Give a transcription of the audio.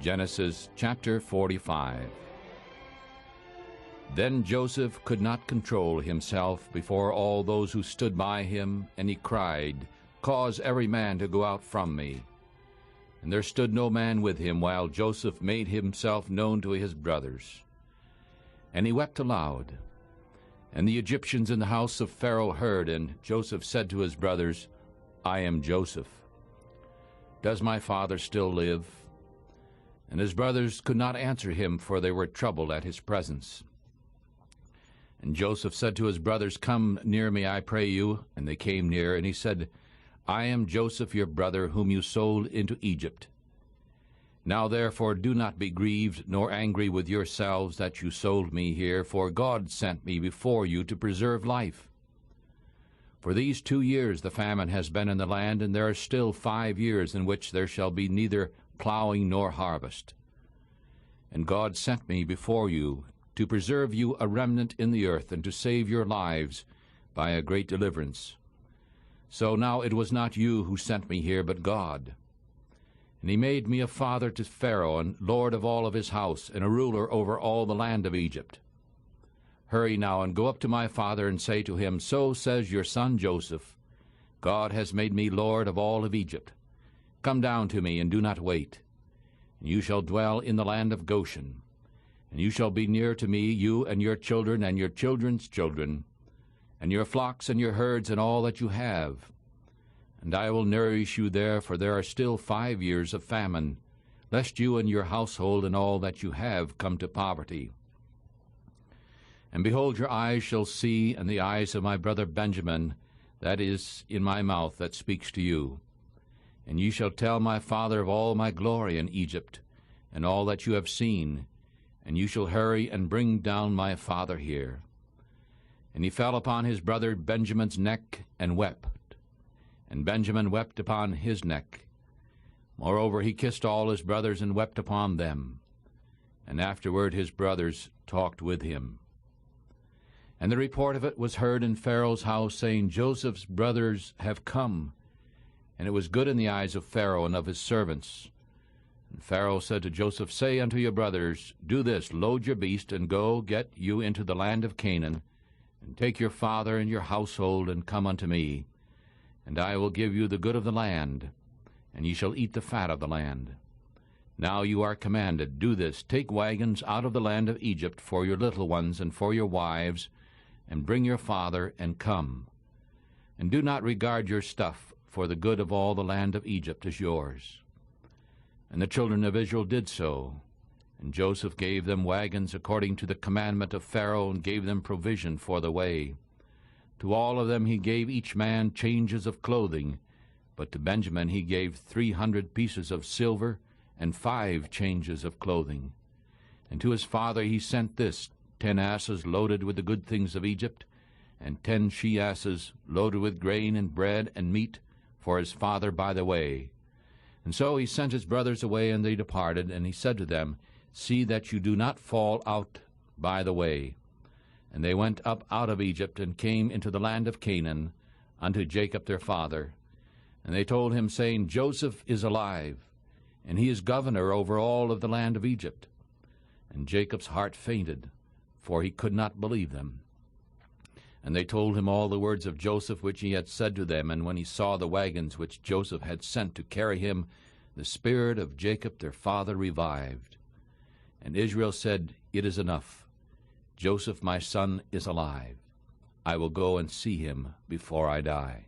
Genesis chapter 45. Then Joseph could not control himself before all those who stood by him, and he cried, "Cause every man to go out from me." And there stood no man with him, while Joseph made himself known to his brothers. And he wept aloud. And the Egyptians in the house of Pharaoh heard, and Joseph said to his brothers, "I am Joseph. Does my father still live?" And his brothers could not answer him, for they were troubled at his presence. And Joseph said to his brothers, "Come near me, I pray you." And they came near, and he said, "I am Joseph your brother, whom you sold into Egypt. Now therefore do not be grieved, nor angry with yourselves that you sold me here, for God sent me before you to preserve life. For these 2 years the famine has been in the land, and there are still 5 years in which there shall be neither plowing nor harvest. And God sent me before you to preserve you a remnant in the earth, and to save your lives by a great deliverance. So now it was not you who sent me here, but God. And he made me a father to Pharaoh, and lord of all of his house, and a ruler over all the land of Egypt. Hurry now, and go up to my father, and say to him, So says your son Joseph, God has made me lord of all of Egypt. Come down to me, and do not wait. And you shall dwell in the land of Goshen. And you shall be near to me, you and your children and your children's children, and your flocks and your herds and all that you have. And I will nourish you there, for there are still 5 years of famine, lest you and your household and all that you have come to poverty. And behold, your eyes shall see, and the eyes of my brother Benjamin, that is in my mouth that speaks to you. And ye shall tell my father of all my glory in Egypt, and all that you have seen, and you shall hurry and bring down my father here. And he fell upon his brother Benjamin's neck and wept. And Benjamin wept upon his neck. Moreover, he kissed all his brothers and wept upon them. And afterward his brothers talked with him. And the report of it was heard in Pharaoh's house, saying, Joseph's brothers have come. And it was good in the eyes of Pharaoh and of his servants. And Pharaoh said to Joseph, Say unto your brothers, Do this, load your beast, and go get you into the land of Canaan, and take your father and your household, and come unto me. And I will give you the good of the land, and ye shall eat the fat of the land. Now you are commanded, do this, take wagons out of the land of Egypt for your little ones and for your wives, and bring your father, and come. And do not regard your stuff, for the good of all the land of Egypt is yours. And the children of Israel did so. And Joseph gave them wagons according to the commandment of Pharaoh, and gave them provision for the way. To all of them he gave each man changes of clothing, but to Benjamin he gave 300 pieces of silver, and 5 changes of clothing. And to his father he sent this, 10 asses loaded with the good things of Egypt, and 10 she-asses loaded with grain and bread and meat for his father by the way. And so he sent his brothers away, and they departed, and he said to them, See that you do not fall out by the way. And they went up out of Egypt, and came into the land of Canaan, unto Jacob their father. And they told him, saying, Joseph is alive, and he is governor over all of the land of Egypt. And Jacob's heart fainted, for he could not believe them. And they told him all the words of Joseph which he had said to them. And when he saw the wagons which Joseph had sent to carry him, the spirit of Jacob their father revived. And Israel said, It is enough. Joseph my son is alive. I will go and see him before I die.